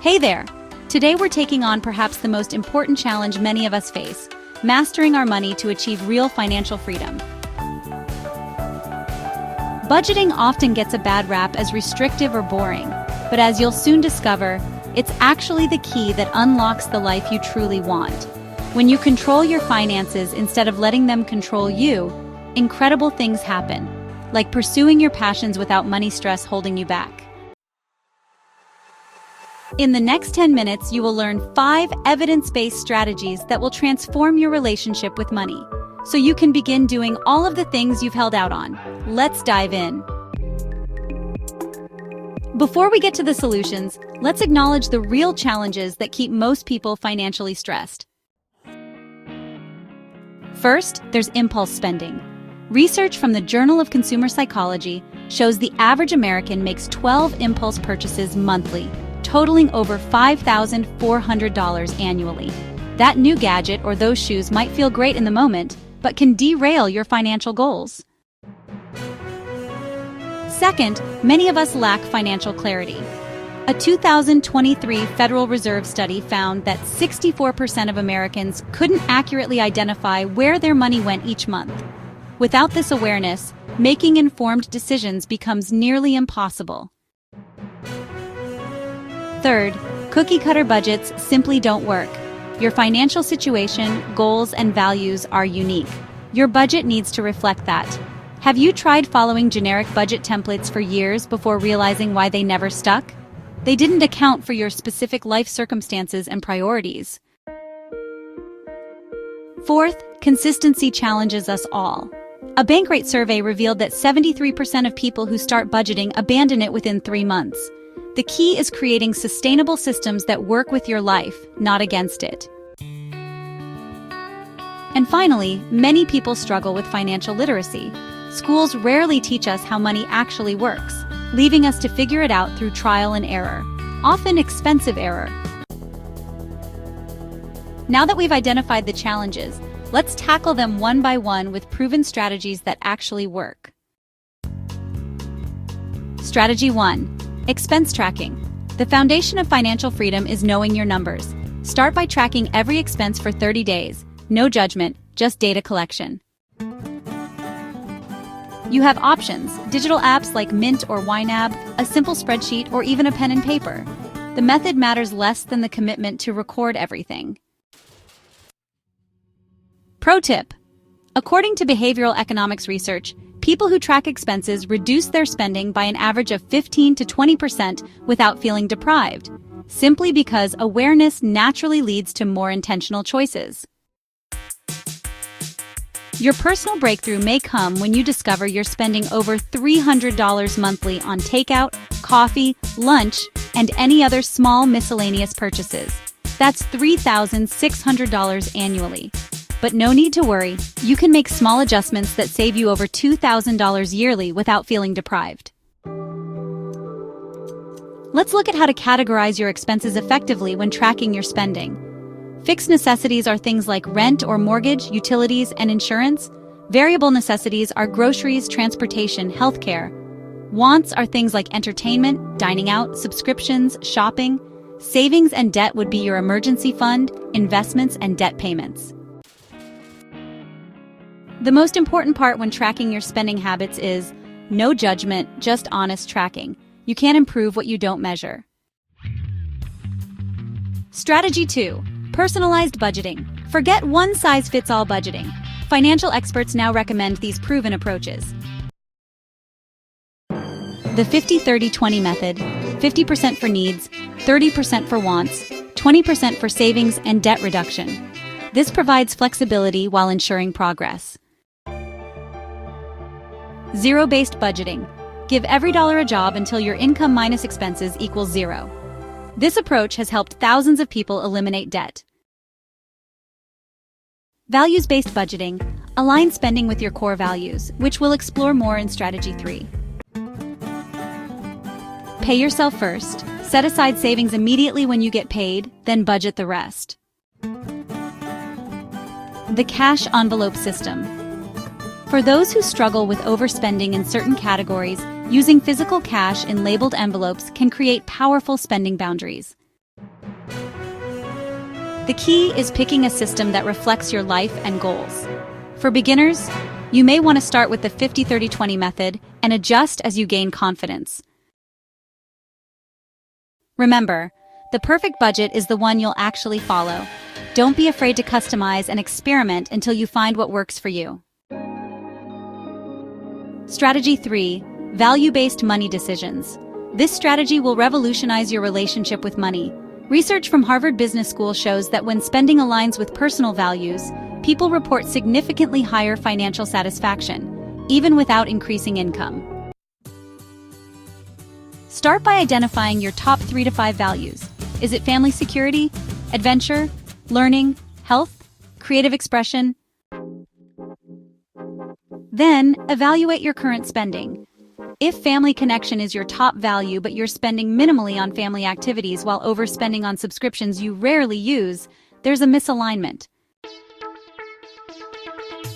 Hey there! Today we're taking on perhaps the most important challenge many of us face, mastering our money to achieve real financial freedom. Budgeting often gets a bad rap as restrictive or boring, but as you'll soon discover, it's actually the key that unlocks the life you truly want. When you control your finances instead of letting them control you, incredible things happen, like pursuing your passions without money stress holding you back. In the next 10 minutes, you will learn 5 evidence-based strategies that will transform your relationship with money, so you can begin doing all of the things you've held out on. Let's dive in. Before we get to the solutions, let's acknowledge the real challenges that keep most people financially stressed. First, there's impulse spending. Research from the Journal of Consumer Psychology shows the average American makes 12 impulse purchases monthly, totaling over $5,400 annually. That new gadget or those shoes might feel great in the moment, but can derail your financial goals. Second, many of us lack financial clarity. A 2023 Federal Reserve study found that 64% of Americans couldn't accurately identify where their money went each month. Without this awareness, making informed decisions becomes nearly impossible. Third, cookie-cutter budgets simply don't work. Your financial situation, goals, and values are unique. Your budget needs to reflect that. Have you tried following generic budget templates for years before realizing why they never stuck? They didn't account for your specific life circumstances and priorities. Fourth, consistency challenges us all. A Bankrate survey revealed that 73% of people who start budgeting abandon it within 3 months. The key is creating sustainable systems that work with your life, not against it. And finally, many people struggle with financial literacy. Schools rarely teach us how money actually works, leaving us to figure it out through trial and error, often expensive error. Now that we've identified the challenges, let's tackle them one by one with proven strategies that actually work. Strategy 1. Expense tracking. The foundation of financial freedom is knowing your numbers. Start by tracking every expense for 30 days. No judgment, just data collection. You have options: digital apps like Mint or YNAB, a simple spreadsheet, or even a pen and paper. The method matters less than the commitment to record everything. Pro tip: according to behavioral economics research, people who track expenses reduce their spending by an average of 15 to 20% without feeling deprived, simply because awareness naturally leads to more intentional choices. Your personal breakthrough may come when you discover you're spending over $300 monthly on takeout, coffee, lunch, and any other small miscellaneous purchases. That's $3,600 annually. But no need to worry, you can make small adjustments that save you over $2,000 yearly without feeling deprived. Let's look at how to categorize your expenses effectively when tracking your spending. Fixed necessities are things like rent or mortgage, utilities, and insurance. Variable necessities are groceries, transportation, healthcare. Wants are things like entertainment, dining out, subscriptions, shopping. Savings and debt would be your emergency fund, investments, and debt payments. The most important part when tracking your spending habits is no judgment, just honest tracking. You can't improve what you don't measure. Strategy 2. Personalized budgeting. Forget one-size-fits-all budgeting. Financial experts now recommend these proven approaches. The 50-30-20 method: 50% for needs, 30% for wants, 20% for savings and debt reduction. This provides flexibility while ensuring progress. Zero-based budgeting. Give every dollar a job until your income minus expenses equals zero. This approach has helped thousands of people eliminate debt. Values-based budgeting. Align spending with your core values, which we'll explore more in Strategy 3. Pay yourself first. Set aside savings immediately when you get paid, then budget the rest. The cash envelope system. For those who struggle with overspending in certain categories, using physical cash in labeled envelopes can create powerful spending boundaries. The key is picking a system that reflects your life and goals. For beginners, you may want to start with the 50-30-20 method and adjust as you gain confidence. Remember, the perfect budget is the one you'll actually follow. Don't be afraid to customize and experiment until you find what works for you. Strategy 3. Value-based money decisions. This strategy will revolutionize your relationship with money. Research from Harvard Business School shows that when spending aligns with personal values, people report significantly higher financial satisfaction, even without increasing income. Start by identifying your top 3 to 5 values. Is it family security, adventure, learning, health, creative expression? Then, evaluate your current spending. If family connection is your top value but you're spending minimally on family activities while overspending on subscriptions you rarely use, there's a misalignment.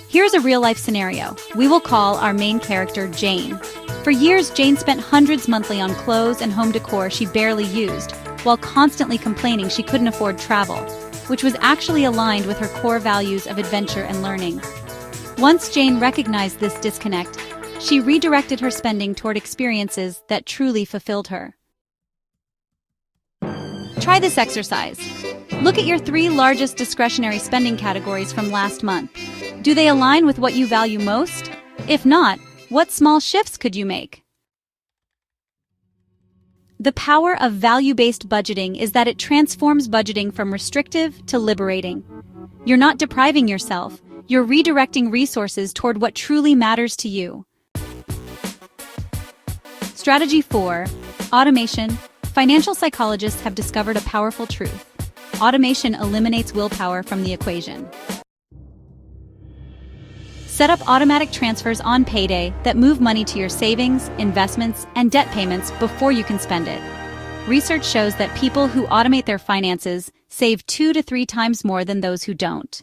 Here's a real-life scenario. We will call our main character Jane. For years, Jane spent hundreds monthly on clothes and home decor she barely used, while constantly complaining she couldn't afford travel, which was actually aligned with her core values of adventure and learning. Once Jane recognized this disconnect, she redirected her spending toward experiences that truly fulfilled her. Try this exercise. Look at your 3 largest discretionary spending categories from last month. Do they align with what you value most? If not, what small shifts could you make? The power of value-based budgeting is that it transforms budgeting from restrictive to liberating. You're not depriving yourself, you're redirecting resources toward what truly matters to you. Strategy 4. Automation. Financial psychologists have discovered a powerful truth. Automation eliminates willpower from the equation. Set up automatic transfers on payday that move money to your savings, investments, and debt payments before you can spend it. Research shows that people who automate their finances save 2 to 3 times more than those who don't.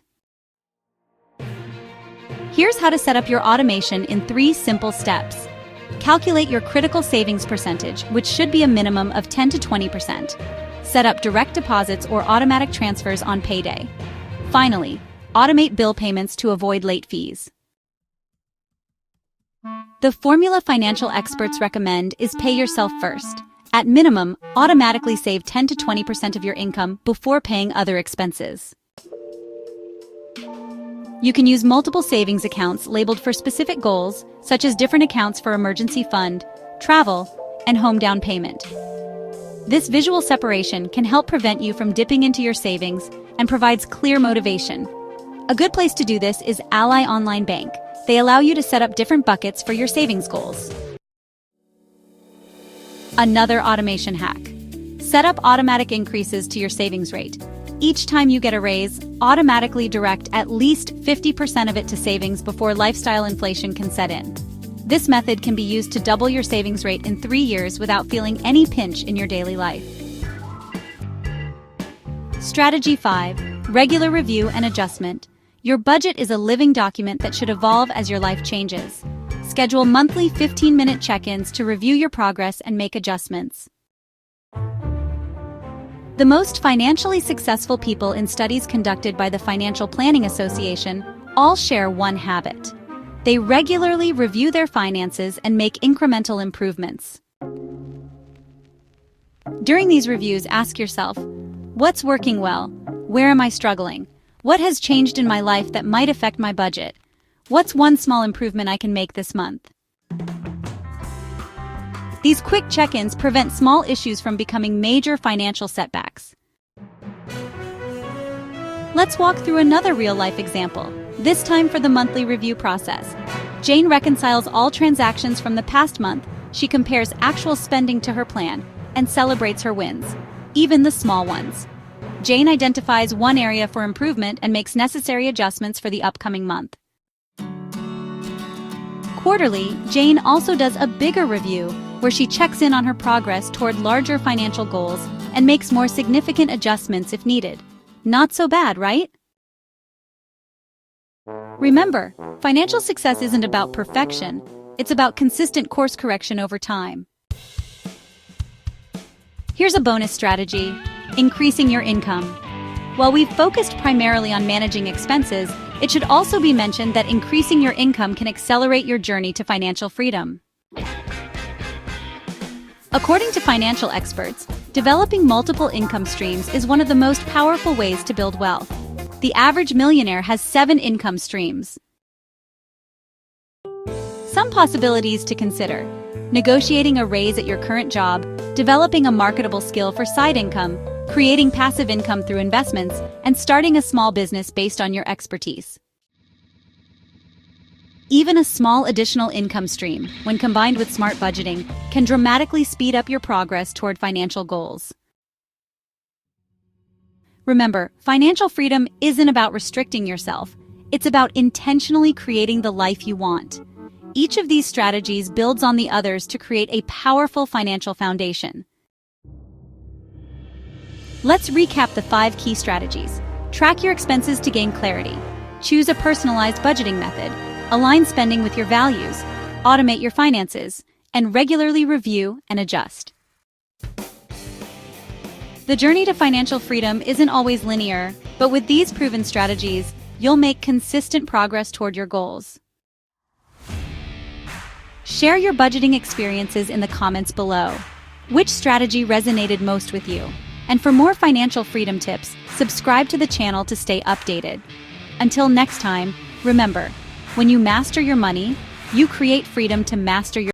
Here's how to set up your automation in 3 simple steps. Calculate your critical savings percentage, which should be a minimum of 10 to 20%. Set up direct deposits or automatic transfers on payday. Finally, automate bill payments to avoid late fees. The formula financial experts recommend is pay yourself first. At minimum, automatically save 10 to 20% of your income before paying other expenses. You can use multiple savings accounts labeled for specific goals, such as different accounts for emergency fund, travel, and home down payment. This visual separation can help prevent you from dipping into your savings and provides clear motivation. A good place to do this is Ally Online Bank. They allow you to set up different buckets for your savings goals. Another automation hack. Set up automatic increases to your savings rate. Each time you get a raise, automatically direct at least 50% of it to savings before lifestyle inflation can set in. This method can be used to double your savings rate in 3 years without feeling any pinch in your daily life. Strategy 5. Regular review and adjustment. Your budget is a living document that should evolve as your life changes. Schedule monthly 15-minute check-ins to review your progress and make adjustments. The most financially successful people in studies conducted by the Financial Planning Association all share one habit. They regularly review their finances and make incremental improvements. During these reviews, ask yourself, what's working well? Where am I struggling? What has changed in my life that might affect my budget? What's one small improvement I can make this month? These quick check-ins prevent small issues from becoming major financial setbacks. Let's walk through another real-life example, this time for the monthly review process. Jane reconciles all transactions from the past month, she compares actual spending to her plan, and celebrates her wins, even the small ones. Jane identifies one area for improvement and makes necessary adjustments for the upcoming month. Quarterly, Jane also does a bigger review, where she checks in on her progress toward larger financial goals and makes more significant adjustments if needed. Not so bad, right? Remember, financial success isn't about perfection, it's about consistent course correction over time. Here's a bonus strategy: increasing your income. While we've focused primarily on managing expenses, it should also be mentioned that increasing your income can accelerate your journey to financial freedom. According to financial experts, developing multiple income streams is one of the most powerful ways to build wealth. The average millionaire has 7 income streams. Some possibilities to consider: negotiating a raise at your current job, developing a marketable skill for side income, creating passive income through investments, and starting a small business based on your expertise. Even a small additional income stream, when combined with smart budgeting, can dramatically speed up your progress toward financial goals. Remember, financial freedom isn't about restricting yourself. It's about intentionally creating the life you want. Each of these strategies builds on the others to create a powerful financial foundation. Let's recap the 5 key strategies. Track your expenses to gain clarity. Choose a personalized budgeting method. Align spending with your values. Automate your finances. And regularly review and adjust. The journey to financial freedom isn't always linear, but with these proven strategies, you'll make consistent progress toward your goals. Share your budgeting experiences in the comments below. Which strategy resonated most with you? And for more financial freedom tips, subscribe to the channel to stay updated. Until next time, remember, when you master your money, you create freedom to master your